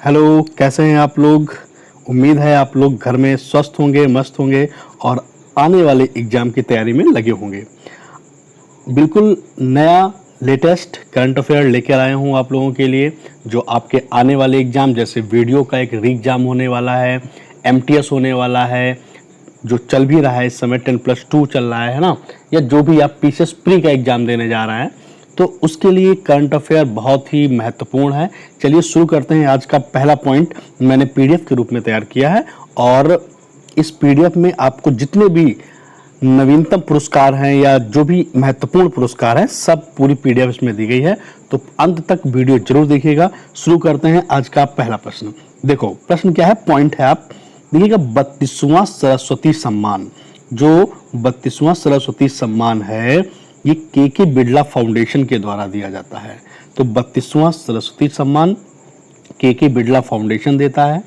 Hello, कैसे हैं आप लोग। उम्मीद है आप लोग घर में स्वस्थ होंगे, मस्त होंगे और आने वाले एग्जाम की तैयारी में लगे होंगे। बिल्कुल नया लेटेस्ट करंट अफेयर लेकर आया हूँ आप लोगों के लिए, जो आपके आने वाले एग्जाम जैसे वीडियो का एक री एग्जाम होने वाला है, एमटीएस होने वाला है, जो चल भी रहा है इस समय 10+2 चल रहा है ना, या जो भी आप पीसीएस प्री का एग्जाम देने जा रहे हैं, तो उसके लिए करंट अफेयर बहुत ही महत्वपूर्ण है। चलिए शुरू करते हैं। आज का पहला पॉइंट मैंने पीडीएफ के रूप में तैयार किया है और इस पीडीएफ में आपको जितने भी नवीनतम पुरस्कार हैं या जो भी महत्वपूर्ण पुरस्कार हैं सब पूरी पीडीएफ इसमें दी गई है, तो अंत तक वीडियो जरूर देखिएगा। शुरू करते हैं आज का पहला प्रश्न। देखो प्रश्न क्या है, पॉइंट है, आप देखिएगा 32वां सरस्वती सम्मान। जो 32वां सरस्वती सम्मान है ये के बिड़ला फाउंडेशन के द्वारा दिया जाता है। तो 32वां सरस्वती सम्मान के बिड़ला फाउंडेशन देता है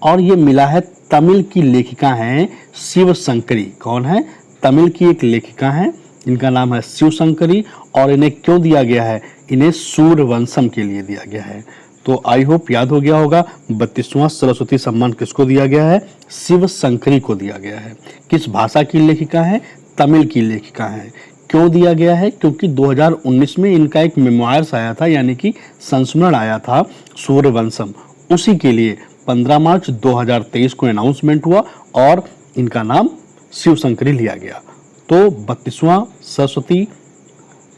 और ये मिला है तमिल की लेखिका हैं शिव शंकरी। कौन है? तमिल की एक लेखिका हैं, इनका नाम है शिव शंकरी। और इन्हें क्यों दिया गया है? इन्हें सूर्यवंशम के लिए दिया गया है। तो आई होप याद हो गया होगा 32वां सरस्वती सम्मान किसको दिया गया है? शिव शंकरी को दिया गया है। किस भाषा की लेखिका है? तमिल की लेखिका है। क्यों दिया गया है? क्योंकि 2019 में इनका एक मेमोयर्स आया था, यानी कि संस्मरण आया था सूर्यवंशम, उसी के लिए 15 मार्च 2023 को अनाउंसमेंट हुआ और इनका नाम शिव शंकरी लिया गया। तो 32वां सरस्वती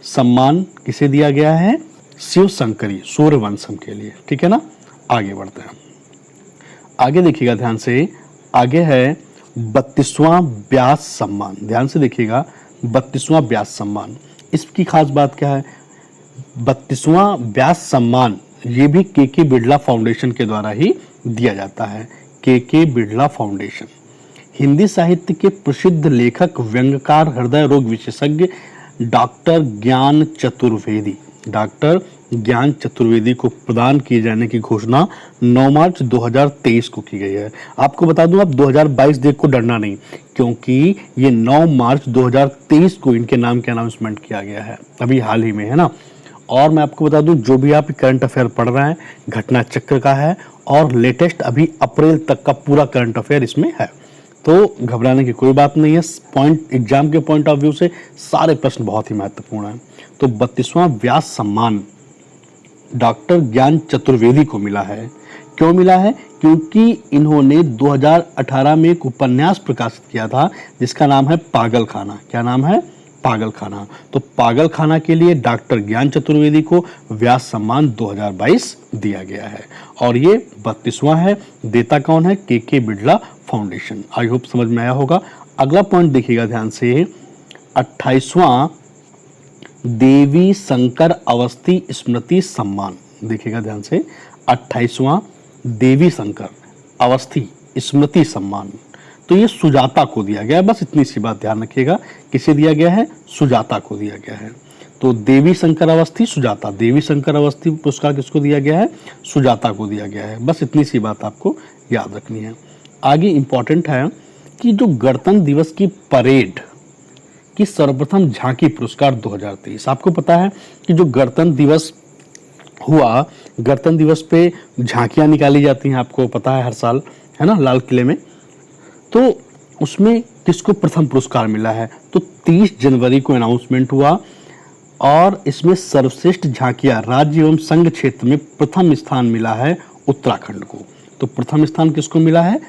सम्मान किसे दिया गया है? शिव शंकरी, सूर्यवंशम के लिए। ठीक है ना, आगे बढ़ते हैं। आगे देखिएगा ध्यान से, आगे है 32वां व्यास सम्मान। ध्यान से देखिएगा, 32वां व्यास सम्मान, इसकी खास बात क्या है? 32वां व्यास सम्मान ये भी के बिड़ला फाउंडेशन के द्वारा ही दिया जाता है। के बिड़ला फाउंडेशन हिंदी साहित्य के प्रसिद्ध लेखक, व्यंग्यकार, हृदय रोग विशेषज्ञ डॉक्टर ज्ञान चतुर्वेदी को प्रदान किए जाने की घोषणा 9 मार्च 2023 को की गई है। आपको बता दूं, आप 2022 देख को डरना नहीं, क्योंकि ये 9 मार्च 2023 को इनके नाम के अनाउंसमेंट किया गया है, अभी हाल ही में, है ना। और मैं आपको बता दूं, जो भी आप करंट अफेयर पढ़ रहे हैं घटना चक्र का है और लेटेस्ट अभी अप्रैल तक का पूरा करंट अफेयर इसमें है, तो घबराने की कोई बात नहीं है। पॉइंट एग्जाम के पॉइंट ऑफ व्यू से सारे प्रश्न बहुत ही महत्वपूर्ण हैं। तो 32वां व्यास सम्मान डॉक्टर ज्ञान चतुर्वेदी को मिला है। क्यों मिला है? क्योंकि इन्होंने 2018 में एक उपन्यास प्रकाशित किया था जिसका नाम है पागलखाना। क्या नाम है? पागलखाना। तो पागलखाना के लिए डॉक्टर ज्ञान चतुर्वेदी को व्यास सम्मान 2022 दिया गया है और ये 32वां है। देता कौन है? के बिड़ला फाउंडेशन। आई होप समझ में आया होगा। अगला पॉइंट देखिएगा ध्यान से, 28वां देवी शंकर अवस्थी स्मृति सम्मान। देखिएगा ध्यान से, 28वां देवी शंकर अवस्थी स्मृति सम्मान, तो ये सुजाता को दिया गया है। बस इतनी सी बात ध्यान रखिएगा, किसे दिया गया है? सुजाता को दिया गया है। तो देवी शंकर अवस्थी, सुजाता, देवी शंकर अवस्थी पुरस्कार किसको दिया गया है? सुजाता को दिया गया है। बस इतनी सी बात आपको याद रखनी है। आगे इंपॉर्टेंट है कि जो गणतंत्र दिवस की परेड की सर्वप्रथम झांकी पुरस्कार 2023, आपको पता है कि जो गणतंत्र दिवस हुआ, गणतंत्र दिवस पे झांकियां निकाली जाती हैं, आपको पता है, हर साल, है ना, लाल किले में। तो उसमें किसको प्रथम पुरस्कार मिला है? तो 30 जनवरी को अनाउंसमेंट हुआ और इसमें सर्वश्रेष्ठ झांकियां राज्य एवं संघ क्षेत्र में प्रथम स्थान मिला है उत्तराखंड को। तो प्रथम स्थान किसको मिला है?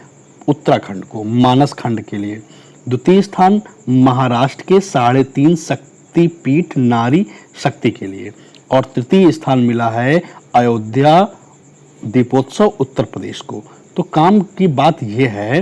उत्तराखंड को, मानस खंड के लिए। द्वितीय स्थान महाराष्ट्र के 3.5 शक्तिपीठ नारी शक्ति के लिए और तृतीय स्थान मिला है अयोध्या दीपोत्सव उत्तर प्रदेश को। तो काम की बात यह है,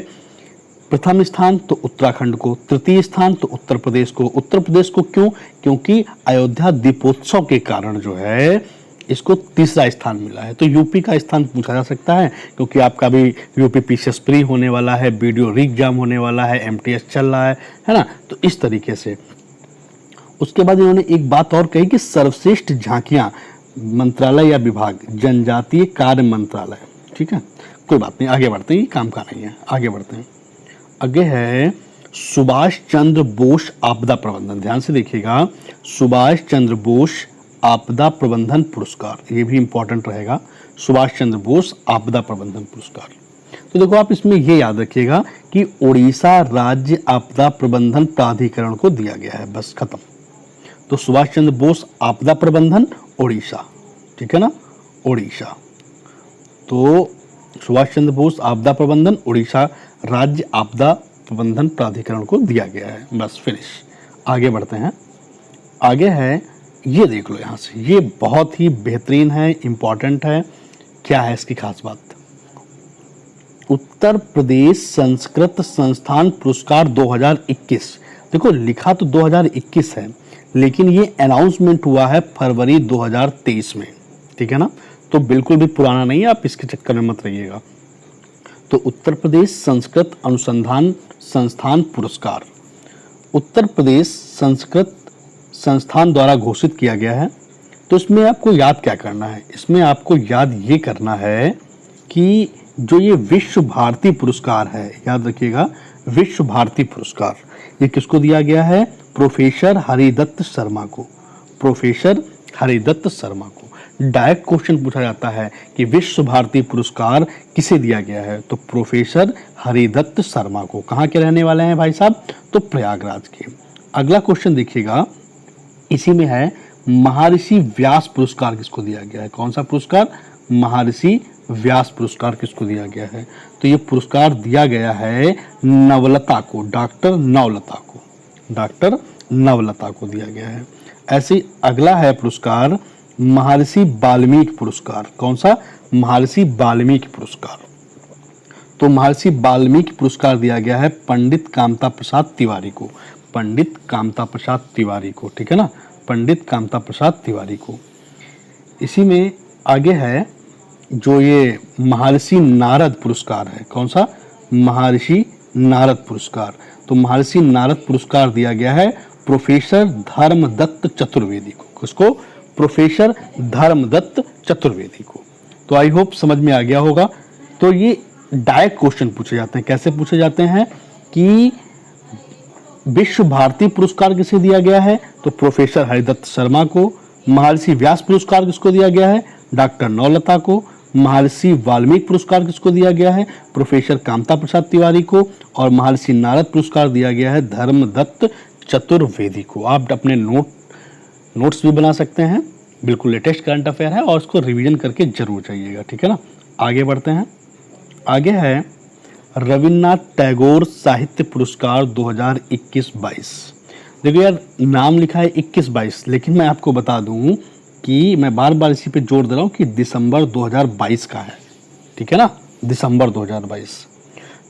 प्रथम स्थान तो उत्तराखंड को, तृतीय स्थान तो उत्तर प्रदेश को। उत्तर प्रदेश को क्यों? क्योंकि अयोध्या दीपोत्सव के कारण जो है इसको तीसरा स्थान मिला है। तो यूपी का स्थान पूछा जा सकता है, क्योंकि आपका भी यूपी पीसीएस प्री होने वाला है, वीडियो री एग्जाम होने वाला है, एमटीएस चल रहा है ना। तो इस तरीके से उसके बाद इन्होंने एक बात और कही कि सर्वश्रेष्ठ झांकियां मंत्रालय या विभाग, जनजातीय कार्य मंत्रालय। ठीक है, कोई बात नहीं, आगे बढ़ते हैं, काम का नहीं है, आगे बढ़ते हैं। आगे है सुभाष चंद्र बोस आपदा प्रबंधन। ध्यान से देखिएगा, सुभाष चंद्र बोस आपदा प्रबंधन पुरस्कार, ये भी इंपॉर्टेंट रहेगा, सुभाष चंद्र बोस आपदा प्रबंधन पुरस्कार। तो देखो आप इसमें ये याद रखिएगा कि उड़ीसा राज्य आपदा प्रबंधन प्राधिकरण को दिया गया है, बस खत्म। तो सुभाष चंद्र बोस आपदा प्रबंधन उड़ीसा, ठीक है ना, उड़ीसा। तो सुभाष चंद्र बोस आपदा प्रबंधन उड़ीसा राज्य आपदा प्रबंधन प्राधिकरण को दिया गया है, बस फिनिश। आगे बढ़ते हैं। आगे है, ये देख लो यहाँ से, ये बहुत ही बेहतरीन है, इंपॉर्टेंट है। क्या है इसकी खास बात? उत्तर प्रदेश संस्कृत संस्थान पुरस्कार 2021। देखो लिखा तो 2021 है, लेकिन ये अनाउंसमेंट हुआ है फरवरी 2023 में, ठीक है ना, तो बिल्कुल भी पुराना नहीं है, आप इसके चक्कर में मत रहिएगा। तो उत्तर प्रदेश संस्कृत अनुसंधान संस्थान पुरस्कार उत्तर प्रदेश संस्कृत संस्थान द्वारा घोषित किया गया है। तो इसमें आपको याद क्या करना है? इसमें आपको याद ये करना है कि जो ये विश्व भारती पुरस्कार है, याद रखिएगा, विश्व भारती पुरस्कार ये किसको दिया गया है? प्रोफेसर हरिदत्त शर्मा को, प्रोफेसर हरिदत्त शर्मा को। डायरेक्ट क्वेश्चन पूछा जाता है कि विश्व भारती पुरस्कार किसे दिया गया है? तो प्रोफेसर हरिदत्त शर्मा को। कहाँ के रहने वाले हैं भाई साहब? तो प्रयागराज के। अगला क्वेश्चन देखिएगा, इसी में है महर्षि व्यास पुरस्कार किसको दिया गया है? कौन सा पुरस्कार? महर्षि व्यास पुरस्कार किसको दिया गया है? तो ये पुरस्कार दिया गया है नवलता को, डॉक्टर नवलता को, डॉक्टर नवलता को दिया गया है। ऐसे ही अगला है पुरस्कार महर्षि वाल्मीकि पुरस्कार। कौन सा? महर्षि वाल्मीकि पुरस्कार। तो महर्षि वाल्मीकि पुरस्कार दिया गया है पंडित कामता प्रसाद तिवारी को, पंडित कामता प्रसाद तिवारी को, ठीक है ना, पंडित कामता प्रसाद तिवारी को। इसी में आगे है जो ये महर्षि नारद पुरस्कार है। कौन सा? महर्षि नारद पुरस्कार। तो महर्षि नारद पुरस्कार दिया गया है प्रोफेसर धर्मदत्त चतुर्वेदी को। किसको? प्रोफेसर धर्मदत्त चतुर्वेदी को। तो आई होप समझ में आ गया होगा। तो ये डायरेक्ट क्वेश्चन पूछे जाते हैं। कैसे पूछे जाते हैं कि विश्व भारती पुरस्कार किसे दिया गया है? तो प्रोफेसर हरिदत्त शर्मा को। महर्षि व्यास पुरस्कार किसको दिया गया है? डॉक्टर नवलता को। महर्षि वाल्मीकि पुरस्कार किसको दिया गया है? प्रोफेसर कामता प्रसाद तिवारी को। और महर्षि नारद पुरस्कार दिया गया है धर्मदत्त चतुर्वेदी को। आप अपने नोट्स भी बना सकते हैं, बिल्कुल लेटेस्ट करंट अफेयर है और उसको रिवीजन करके जरूर जाइएगा, ठीक है ना। आगे बढ़ते हैं। आगे है रविन्द्रनाथ टैगोर साहित्य पुरस्कार 2021-22। देखो यार नाम लिखा है 21-22, लेकिन मैं आपको बता दूं कि मैं बार बार इसी पे जोर दे रहा हूँ कि दिसंबर 2022 का है, ठीक है ना, दिसंबर 2022।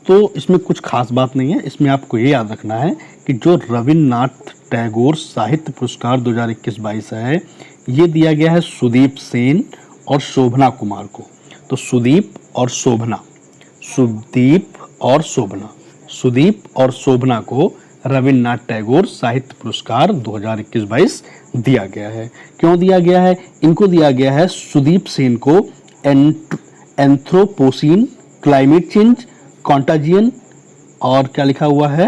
तो इसमें कुछ खास बात नहीं है। इसमें आपको ये याद रखना है कि जो रविन्द्रनाथ टैगोर साहित्य पुरस्कार 2021-22 है, ये दिया गया है सुदीप सेन और शोभना कुमार को। तो सुदीप और शोभना, सुदीप और शोभना, सुदीप और शोभना को रविन्द्रनाथ टैगोर साहित्य पुरस्कार 2021-22 दिया गया है। क्यों दिया गया है? इनको दिया गया है सुदीप सेन को एंथ्रोपोसीन, क्लाइमेट चेंज, कॉन्टाजियन और क्या लिखा हुआ है,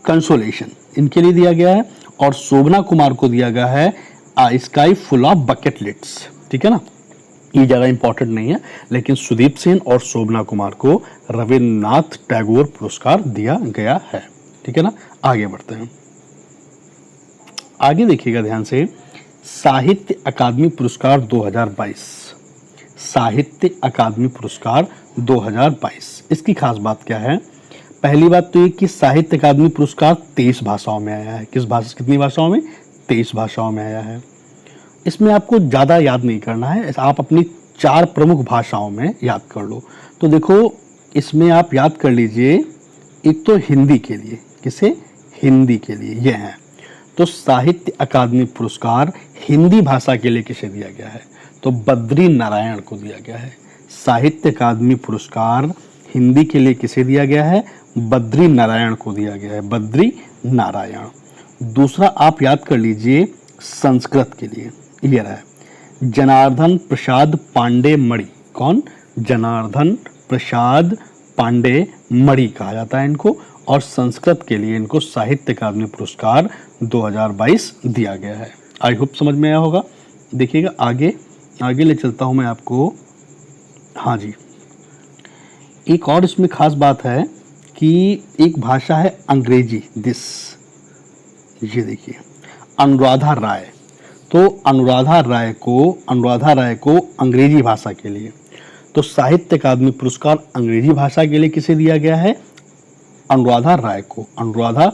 कंसोलेशन, इनके लिए दिया गया है। और शोभना कुमार को दिया गया है आ स्काई फुल ऑफ बकेटलेट्स, ठीक है ना। ये ज़्यादा इंपॉर्टेंट नहीं है, लेकिन सुदीप सेन और शोभना कुमार को रविन्द्रनाथ टैगोर पुरस्कार दिया गया है, ठीक है ना। आगे बढ़ते हैं। आगे देखिएगा ध्यान से, साहित्य अकादमी पुरस्कार 2022, साहित्य अकादमी पुरस्कार 2022। इसकी खास बात क्या है? पहली बात तो ये कि साहित्य अकादमी पुरस्कार 23 भाषाओं में आया है। कितनी भाषाओं में? 23 भाषाओं में आया है। इसमें आपको ज़्यादा याद नहीं करना है, आप अपनी 4 प्रमुख भाषाओं में याद कर लो। तो देखो इसमें आप याद कर लीजिए, एक तो हिंदी के लिए, किसे? हिंदी के लिए ये है। तो साहित्य अकादमी पुरस्कार हिंदी भाषा के लिए किसे दिया गया है? तो बद्री नारायण को दिया गया है। साहित्य अकादमी पुरस्कार हिंदी के लिए किसे दिया गया है? बद्री नारायण को दिया गया है, बद्री नारायण। दूसरा आप याद कर लीजिए संस्कृत के लिए, ये रहा है जनार्दन प्रसाद पांडे मणि। कौन? जनार्दन प्रसाद पांडे मणि कहा जाता है इनको। और संस्कृत के लिए इनको साहित्य अकादमी पुरस्कार 2022 दिया गया है। आई होप समझ में आया होगा। देखिएगा आगे आगे ले चलता हूँ मैं आपको। हाँ जी, एक और इसमें खास बात है कि एक भाषा है अंग्रेजी, ये देखिए अनुराधा राय। तो अनुराधा राय को अंग्रेजी भाषा के लिए, तो साहित्य अकादमी पुरस्कार अंग्रेजी भाषा के लिए किसे दिया गया है? अनुराधा राय को, अनुराधा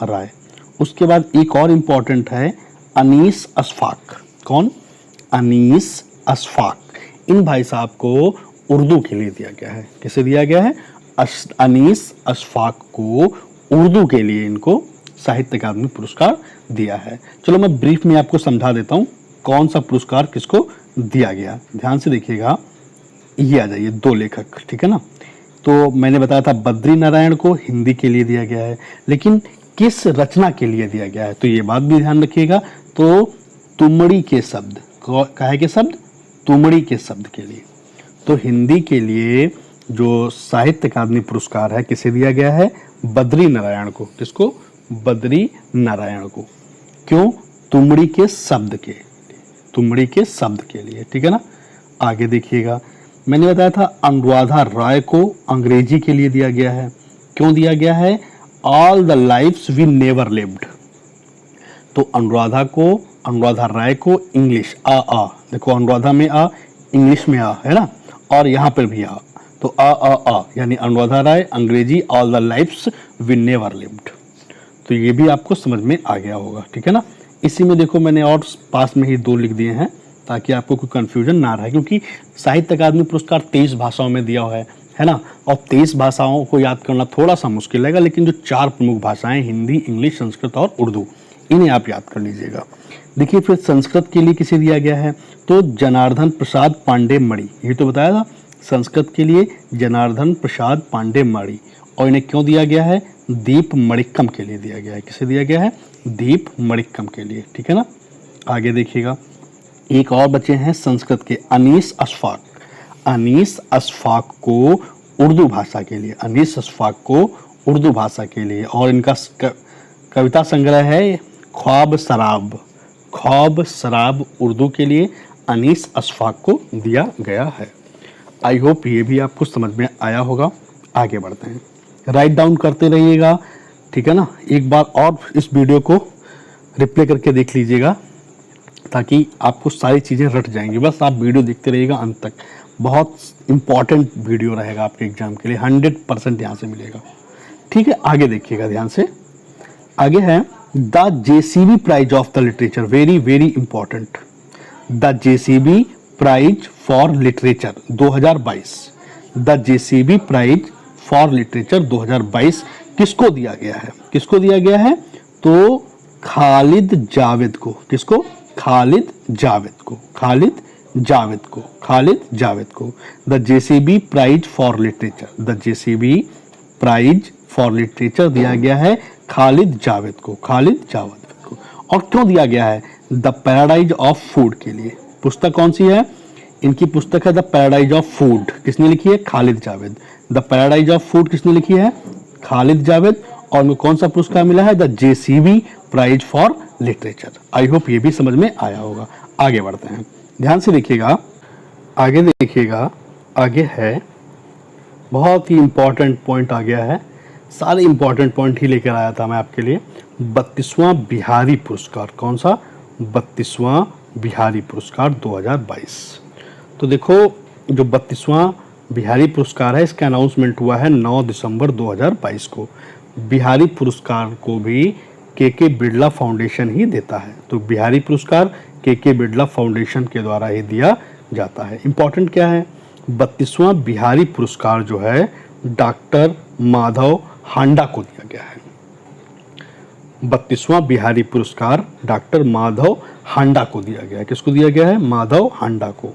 राय। उसके बाद एक और इम्पॉर्टेंट है अनीस अशफाक। कौन? अनीस अशफाक। इन भाई साहब को उर्दू के लिए दिया गया है। किसे दिया गया है? अनीस अशफाक को उर्दू के लिए इनको साहित्य अकादमी पुरस्कार दिया है। चलो मैं ब्रीफ में आपको समझा देता हूँ कौन सा पुरस्कार किसको दिया गया। ध्यान से देखिएगा, ये आ जाइए 2 लेखक, ठीक है ना। तो मैंने बताया था बद्री नारायण को हिंदी के लिए दिया गया है, लेकिन किस रचना के लिए दिया गया है तो ये बात भी ध्यान रखिएगा। तो तुमड़ी के शब्द, काहे के शब्द? तुमड़ी के शब्द के लिए। तो हिंदी के लिए जो साहित्य अकादमी पुरस्कार है किसे दिया गया है? बद्री नारायण को। किसको? बद्री नारायण को। क्यों? तुमड़ी के शब्द के, तुमड़ी के शब्द के लिए, ठीक है ना। आगे देखिएगा, मैंने बताया था अनुराधा राय को अंग्रेजी के लिए दिया गया है। क्यों दिया गया है? All the lifes we never lived. तो अनुराधा राय को इंग्लिश आ, देखो अनुराधा में आ, इंग्लिश में आ, है ना, और यहाँ पर भी आ, तो आ यानी अनुराधा राय अंग्रेजी all the lifes we never lived. तो ये भी आपको समझ में आ गया होगा, ठीक है ना। इसी में देखो मैंने और पास में ही 2 लिख दिए हैं ताकि आपको कोई कंफ्यूजन ना रहे, क्योंकि साहित्य अकादमी पुरस्कार 23 भाषाओं में दिया हुआ है ना, और 23 भाषाओं को याद करना थोड़ा सा मुश्किल लगेगा, लेकिन जो 4 प्रमुख भाषाएं हिंदी, इंग्लिश, संस्कृत और उर्दू, इन्हें आप याद कर लीजिएगा। देखिए फिर संस्कृत के लिए किसे दिया गया है? तो जनार्दन प्रसाद पांडे मणि, ये तो बताया था। संस्कृत के लिए जनार्दन प्रसाद पांडे मणि, और इन्हें क्यों दिया गया है? दीप मणिक्कम के लिए दिया गया है। किसे दिया गया है? दीप मणिक्कम के लिए, ठीक है ना। आगे देखिएगा, एक और बचे हैं संस्कृत के अनीस अशफाक। अनीस अशफाक को उर्दू भाषा के लिए, अनीस अशफाक को उर्दू भाषा के लिए, और इनका कविता संग्रह है ख्वाब शराब उर्दू के लिए अनीस अशफाक को दिया गया है। आई होप ये भी आपको समझ में आया होगा। आगे बढ़ते हैं, राइट डाउन करते रहिएगा, ठीक है ना। एक बार और इस वीडियो को रिप्ले करके देख लीजिएगा ताकि आपको सारी चीज़ें रट जाएंगी। बस आप वीडियो देखते रहिएगा अंत तक, बहुत इंपॉर्टेंट वीडियो रहेगा आपके एग्जाम के लिए, 100% यहाँ से मिलेगा, ठीक है। आगे देखिएगा ध्यान से, आगे है the JCB prize of the literature, very very important. The JCB prize for literature 2022, the JCB prize for literature 2022 किसको दिया गया है? किसको दिया गया है? तो खालिद जावेद को। किसको? खालिद जावेद को। The JCB prize for literature, the JCB prize for literature दिया गया है खालिद जावेद को। और क्यों दिया गया है? द पैराडाइज ऑफ फूड के लिए। पुस्तक कौन सी है? इनकी पुस्तक है द पैराडाइज ऑफ फूड। किसने लिखी है? Khalid Javed. The paradise of food किसने लिखी है? खालिद जावेद। और उनको कौन सा पुरस्कार मिला है? The JCB prize for literature. I hope ये भी समझ में आया होगा। आगे बढ़ते हैं, ध्यान से देखिएगा, आगे देखिएगा, आगे है बहुत ही इंपॉर्टेंट पॉइंट आ गया है। सारे इंपॉर्टेंट पॉइंट ही लेकर आया था मैं आपके लिए। 32वां बिहारी पुरस्कार, कौन सा? 32वां बिहारी पुरस्कार 2022। तो देखो जो 32वां बिहारी पुरस्कार है इसका अनाउंसमेंट हुआ है 9 दिसंबर 2022 को। बिहारी पुरस्कार को भी के बिरला फाउंडेशन ही देता है। तो बिहारी पुरस्कार के बिरला फाउंडेशन के द्वारा ही दिया जाता है। इंपॉर्टेंट क्या है? 32वां बिहारी पुरस्कार जो है डॉक्टर माधव हांडा को दिया गया है। 32वां बिहारी पुरस्कार डॉक्टर माधव हांडा को दिया गया है। किसको दिया गया है? माधव हांडा को।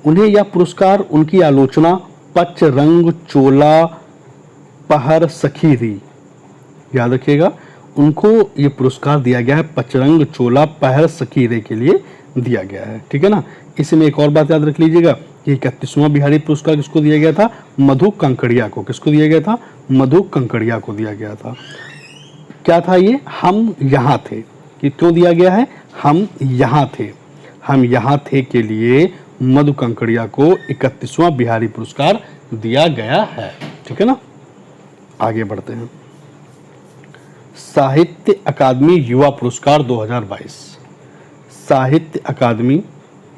उन्हें यह पुरस्कार उनकी आलोचना पच रंग चोला पहर सखी री, याद रखिएगा, उनको ये पुरस्कार दिया गया है पचरंग चोला पहर सखी रे के लिए दिया गया है, ठीक है ना। इसमें एक और बात याद रख लीजिएगा कि 31वां बिहारी पुरस्कार किसको दिया गया था? मधु कंकड़िया को। किसको दिया गया था? मधु कंकड़िया को दिया गया था। क्या था ये? हम यहाँ थे। कि क्यों दिया गया है? हम यहाँ थे के लिए मधु कंकड़िया को 31वां बिहारी पुरस्कार दिया गया है। ठीक है ना, आगे बढ़ते हैं। साहित्य अकादमी युवा पुरस्कार 2022, साहित्य अकादमी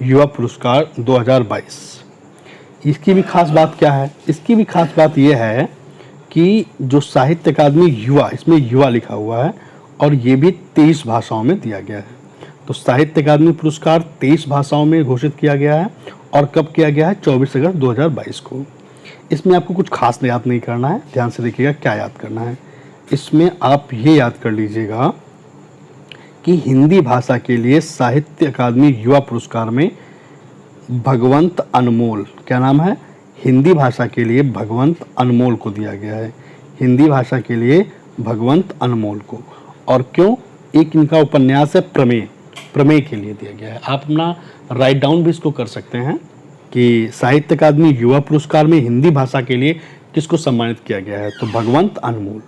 युवा पुरस्कार 2022, इसकी भी खास बात क्या है? इसकी भी खास बात यह है कि जो साहित्य अकादमी युवा, इसमें युवा लिखा हुआ है और ये भी 23 भाषाओं में दिया गया है। तो साहित्य अकादमी पुरस्कार 23 भाषाओं में घोषित किया गया है और कब किया गया है? 24 अगस्त 2022 को। इसमें आपको कुछ खास याद नहीं करना है, ध्यान से देखिएगा क्या याद करना है। इसमें आप ये याद कर लीजिएगा कि हिंदी भाषा के लिए साहित्य अकादमी युवा पुरस्कार में भगवंत अनमोल, क्या नाम है? हिंदी भाषा के लिए भगवंत अनमोल को दिया गया है, हिंदी भाषा के लिए भगवंत अनमोल को। और क्यों? एक इनका उपन्यास है प्रमेय, प्रमेय के लिए दिया गया है। आप अपना राइट डाउन भी इसको कर सकते हैं कि साहित्य अकादमी युवा पुरस्कार में हिंदी भाषा के लिए किसको सम्मानित किया गया है? तो भगवंत अनमोल।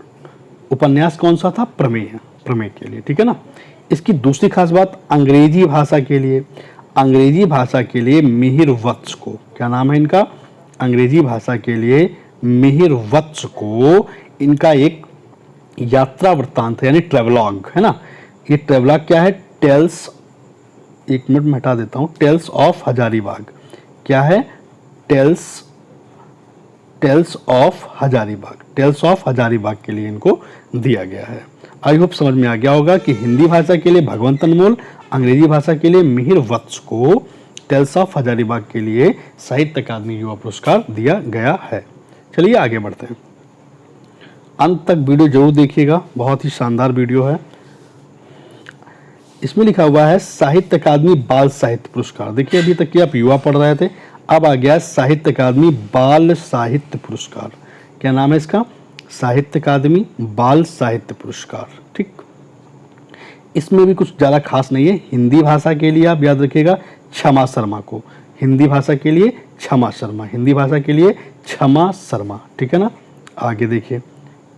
उपन्यास कौन सा था? प्रमेय, प्रमेय के लिए। ठीक है ना। इसकी दूसरी खास बात, अंग्रेजी भाषा के लिए, अंग्रेजी भाषा के लिए मिहिर वत्स को, क्या नाम है इनका? अंग्रेजी भाषा के लिए मिहिर वत्स को इनका एक यात्रा वृत्तांत है, यानी ट्रेवलॉग है ना। ये ट्रेवलॉग क्या है? टेल्स, एक मिनट में हटा देता हूँ, टेल्स ऑफ हजारीबाग। क्या है? Tales of Hazaribagh, tales of Hazaribagh के लिए इनको दिया गया है। आई होप समझ में आ गया होगा कि हिंदी भाषा के लिए भगवंत अनमोल, अंग्रेजी भाषा के लिए मिहिर वत्स को टेल्स ऑफ हजारीबाग के लिए साहित्य अकादमी युवा पुरस्कार दिया गया है। चलिए आगे बढ़ते हैं। अंत तक वीडियो जरूर देखिएगा, बहुत ही शानदार वीडियो है। इसमें लिखा हुआ है साहित्य अकादमी बाल साहित्य पुरस्कार। देखिए अभी तक कि आप युवा पढ़ रहे थे, अब आ गया साहित्य अकादमी बाल साहित्य पुरस्कार। क्या नाम है इसका? साहित्य अकादमी बाल साहित्य पुरस्कार। ठीक, इसमें भी कुछ ज़्यादा खास नहीं है। हिंदी भाषा के लिए आप याद रखिएगा क्षमा शर्मा को, हिंदी भाषा के लिए क्षमा शर्मा, हिंदी भाषा के लिए क्षमा शर्मा। ठीक है ना। आगे देखिए,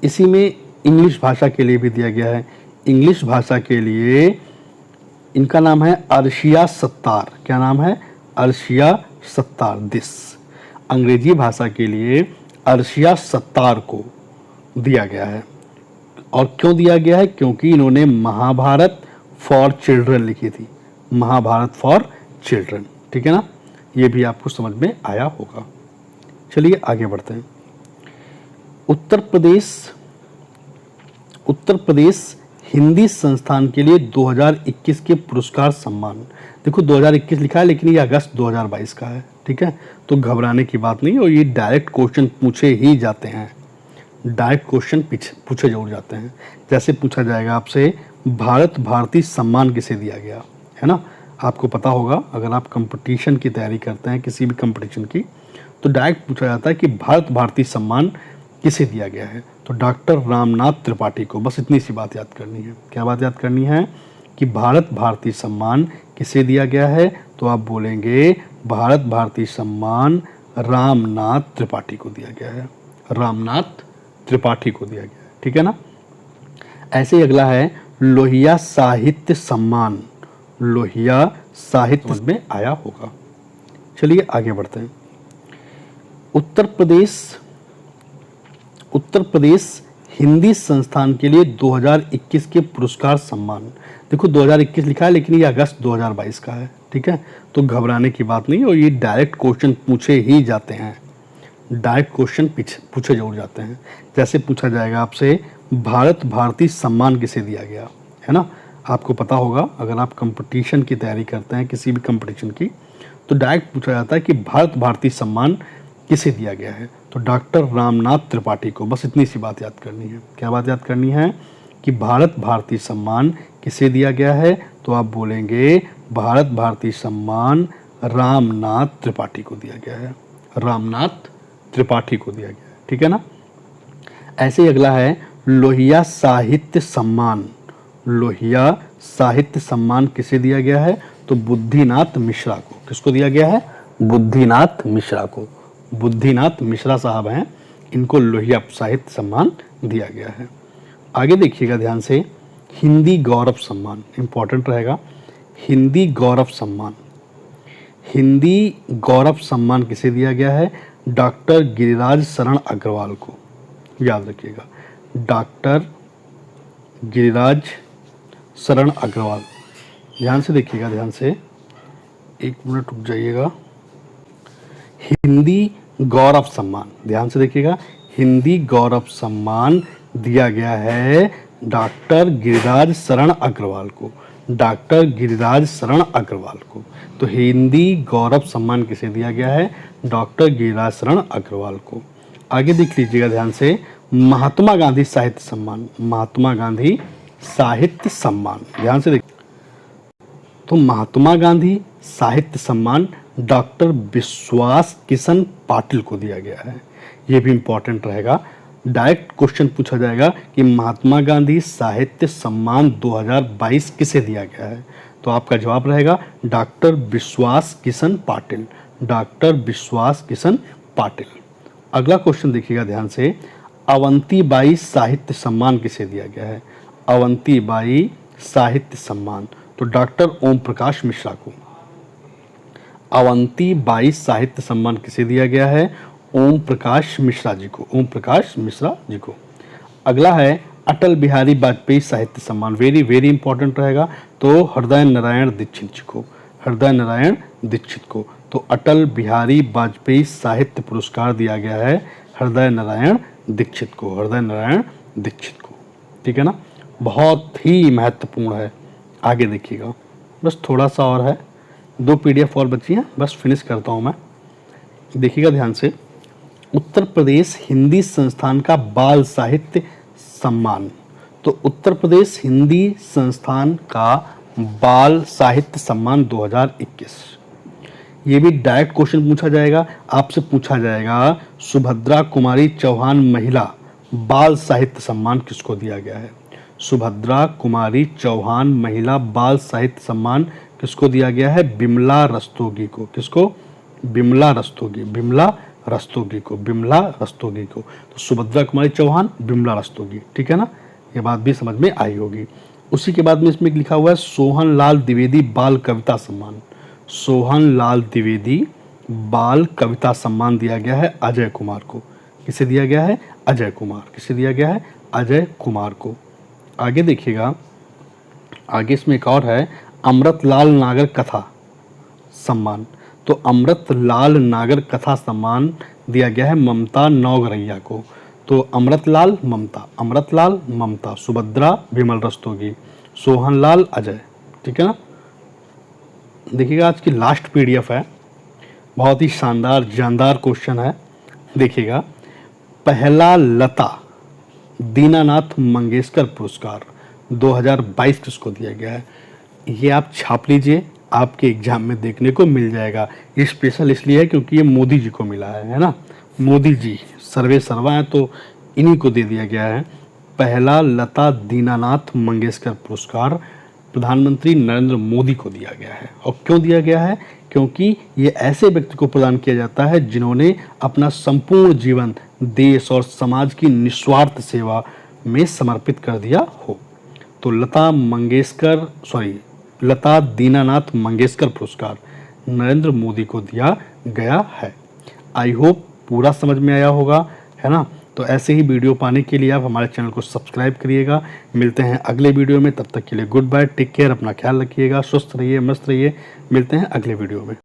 इसी में इंग्लिश भाषा के लिए भी दिया गया है। इंग्लिश भाषा के लिए इनका नाम है अर्शिया सत्तार। क्या नाम है? अर्शिया सत्तार दिस। अंग्रेजी भाषा के लिए अर्शिया सत्तार को दिया गया है। और क्यों दिया गया है? क्योंकि इन्होंने महाभारत फॉर चिल्ड्रन लिखी थी, महाभारत फॉर चिल्ड्रन। ठीक है ना, ये भी आपको समझ में आया होगा। चलिए आगे बढ़ते हैं। उत्तर प्रदेश हिंदी संस्थान के लिए 2021 के पुरस्कार सम्मान। देखो 2021 लिखा है लेकिन ये अगस्त 2022 का है। ठीक है, तो घबराने की बात नहीं, और ये डायरेक्ट क्वेश्चन पूछे ही जाते हैं, डायरेक्ट क्वेश्चन पूछे जरूर जाते हैं। जैसे पूछा जाएगा आपसे भारत भारती सम्मान किसे दिया गया है ना। आपको पता होगा अगर आप कंपटीशन की तैयारी करते हैं, किसी भी कंपटीशन की, तो डायरेक्ट पूछा जाता है कि भारत भारती सम्मान किसे दिया गया है? तो डॉक्टर रामनाथ त्रिपाठी को। बस इतनी सी बात याद करनी है। क्या बात याद करनी है? कि भारत भारती सम्मान किसे दिया गया है? तो आप बोलेंगे भारत भारती सम्मान रामनाथ त्रिपाठी को दिया गया है, रामनाथ त्रिपाठी को दिया गया है। ठीक है ना। ऐसे ही अगला है लोहिया साहित्य सम्मान। लोहिया साहित्य में आया होगा। चलिए आगे बढ़ते हैं। उत्तर प्रदेश हिंदी संस्थान के लिए 2021 के पुरस्कार सम्मान। देखो 2021 लिखा है लेकिन ये अगस्त 2022 का है। ठीक है, तो घबराने की बात नहीं, और ये डायरेक्ट क्वेश्चन पूछे ही जाते हैं, डायरेक्ट क्वेश्चन पूछे जरूर जाते हैं। जैसे पूछा जाएगा आपसे भारत भारती सम्मान किसे दिया गया है ना। आपको पता होगा अगर आप कंपटीशन की तैयारी करते हैं, किसी भी कंपटीशन की, तो डायरेक्ट पूछा जाता है कि भारत भारती सम्मान किसे दिया गया है? तो डॉक्टर रामनाथ त्रिपाठी को। बस इतनी सी बात याद करनी है। क्या बात याद करनी है? कि भारत भारती सम्मान किसे दिया गया है? तो आप बोलेंगे भारत भारती सम्मान रामनाथ त्रिपाठी को दिया गया है, रामनाथ त्रिपाठी को दिया गया है। ठीक है ना। ऐसे ही अगला है लोहिया साहित्य सम्मान। लोहिया साहित्य सम्मान किसे दिया गया है? तो बुद्धिनाथ मिश्रा को। किसको दिया गया है? बुद्धिनाथ मिश्रा को। बुद्धिनाथ मिश्रा साहब हैं, इनको लोहिया साहित्य सम्मान दिया गया है। आगे देखिएगा ध्यान से, हिंदी गौरव सम्मान इंपॉर्टेंट रहेगा। हिंदी गौरव सम्मान, हिंदी गौरव सम्मान किसे दिया गया है? डॉक्टर गिरिराज शरण अग्रवाल को, याद रखिएगा, डॉक्टर गिरिराज शरण अग्रवाल। ध्यान से देखिएगा, ध्यान से, एक मिनट रुक जाइएगा। हिंदी गौरव सम्मान, ध्यान से देखिएगा, हिंदी गौरव सम्मान दिया गया है डॉक्टर गिरिराज शरण अग्रवाल को, डॉक्टर गिरिराज शरण अग्रवाल को। तो हिंदी गौरव सम्मान किसे दिया गया है? डॉक्टर गिरिराज शरण अग्रवाल को। आगे देख लीजिएगा ध्यान से, महात्मा गांधी साहित्य सम्मान, महात्मा गांधी साहित्य सम्मान, ध्यान से देखिए। तो महात्मा गांधी साहित्य सम्मान डॉक्टर विश्वास किशन पाटिल को दिया गया है। ये भी इंपॉर्टेंट रहेगा, डायरेक्ट क्वेश्चन पूछा जाएगा कि महात्मा गांधी साहित्य सम्मान 2022 किसे दिया गया है? तो आपका जवाब रहेगा डॉक्टर विश्वास किशन पाटिल, डॉक्टर विश्वास किशन पाटिल। अगला क्वेश्चन देखिएगा ध्यान से, अवंतीबाई साहित्य सम्मान किसे दिया गया है? अवंतीबाई साहित्य सम्मान तो डॉक्टर ओम प्रकाश मिश्रा को। अवंतीबाई साहित्य सम्मान किसे दिया गया है? ओम प्रकाश मिश्रा जी को, ओम प्रकाश मिश्रा जी को। अगला है अटल बिहारी वाजपेयी साहित्य सम्मान, वेरी वेरी इंपॉर्टेंट रहेगा, तो हृदय नारायण दीक्षित जी को, हृदय नारायण दीक्षित को। तो अटल बिहारी वाजपेयी साहित्य पुरस्कार दिया गया है हृदय नारायण दीक्षित को, हृदय नारायण दीक्षित को। ठीक है ना, बहुत ही महत्वपूर्ण है। आगे देखिएगा, बस थोड़ा सा और है, 2 PDF और बची हैं, बस फिनिश करता हूँ मैं। देखिएगा ध्यान से, उत्तर प्रदेश हिंदी संस्थान का बाल साहित्य सम्मान। तो उत्तर प्रदेश हिंदी संस्थान का बाल साहित्य सम्मान 2021, ये भी डायरेक्ट क्वेश्चन पूछा जाएगा, आपसे पूछा जाएगा सुभद्रा कुमारी चौहान महिला बाल साहित्य सम्मान किसको दिया गया है? सुभद्रा कुमारी चौहान महिला बाल साहित्य सम्मान किसको दिया गया है? बिमला रस्तोगी को। किसको? बिमला रस्तोगी, बिमला रस्तोगी को, बिमला रस्तोगी को। तो सुभद्रा कुमारी चौहान, बिमला रस्तोगी, ठीक है ना, ये बात भी समझ में आई होगी। उसी के बाद में इसमें लिखा हुआ है सोहन लाल द्विवेदी बाल कविता सम्मान, सोहन लाल द्विवेदी बाल कविता सम्मान दिया गया है अजय कुमार को। किसे दिया गया है? अजय कुमार। किसे दिया गया है? अजय कुमार को। आगे देखिएगा, आगे इसमें एक और है अमृतलाल नागर कथा सम्मान। तो अमृतलाल नागर कथा सम्मान दिया गया है ममता नौगरैया को। तो अमृतलाल ममता, अमृतलाल ममता, सुभद्रा विमल रस्तोगी, सोहनलाल अजय, ठीक है ना। देखिएगा आज की लास्ट PDF है, बहुत ही शानदार जानदार क्वेश्चन है। देखिएगा, पहला लता दीनानाथ मंगेशकर पुरस्कार 2022 किसको दिया गया है? ये आप छाप लीजिए, आपके एग्जाम में देखने को मिल जाएगा। ये स्पेशल इसलिए है क्योंकि ये मोदी जी को मिला है ना, मोदी जी सर्वे सर्वा है तो इन्हीं को दे दिया गया है। पहला लता दीनानाथ मंगेशकर पुरस्कार प्रधानमंत्री नरेंद्र मोदी को दिया गया है। और क्यों दिया गया है? क्योंकि ये ऐसे व्यक्ति को प्रदान किया जाता है जिन्होंने अपना संपूर्ण जीवन देश और समाज की निस्वार्थ सेवा में समर्पित कर दिया हो। तो लता दीनानाथ मंगेशकर पुरस्कार नरेंद्र मोदी को दिया गया है। आई होप पूरा समझ में आया होगा, है ना। तो ऐसे ही वीडियो पाने के लिए आप हमारे चैनल को सब्सक्राइब करिएगा। मिलते हैं अगले वीडियो में, तब तक के लिए गुड बाय, टेक केयर, अपना ख्याल रखिएगा, स्वस्थ रहिए, मस्त रहिए। मिलते हैं अगले वीडियो में।